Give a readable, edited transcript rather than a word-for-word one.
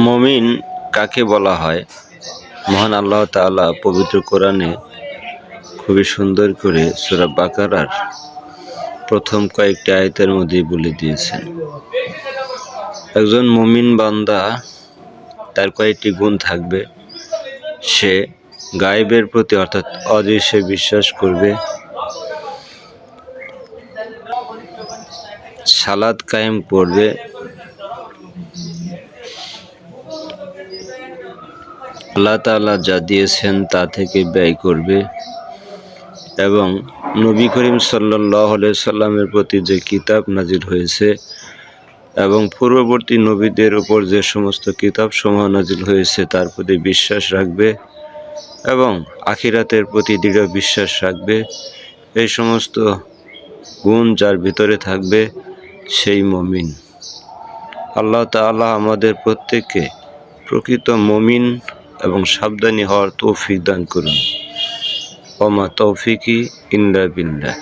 মুমিন কাকে বলা হয়? মহান আল্লাহ তাআলা পবিত্র কোরআনে খুবই সুন্দর করে সূরা বাকারার প্রথম কয়েকটি আয়াতের মধ্যে বলে দিয়েছেন। একজন মুমিন বান্দা তার কয়েকটি গুণ থাকবে। সে গায়েবের প্রতি অর্থাৎ অদৃশ্যে বিশ্বাস করবে, সালাত কায়েম করবে, আল্লাহ তাআলা যা দিয়েছেন তা থেকে ব্যয় করবে এবং নবী করিম সাল্লাল্লাহু আলাইহি সাল্লামের প্রতি যে কিতাব নাজিল হয়েছে এবং পূর্ববর্তী নবীদের উপর যে সমস্ত কিতাবসমূহ নাজিল হয়েছে তার প্রতি বিশ্বাস রাখবে এবং আখিরাতের প্রতি দৃঢ় বিশ্বাস রাখবে। এই সমস্ত গুণ যার ভিতরে থাকবে সেই মুমিন। আল্লাহ তাআলা আমাদের প্রত্যেককে প্রকৃত মুমিন এবং সাবধানী হওয়ার তৌফিক দান করুন। ওমা তৌফিকি ইল্লা বিল্লাহ।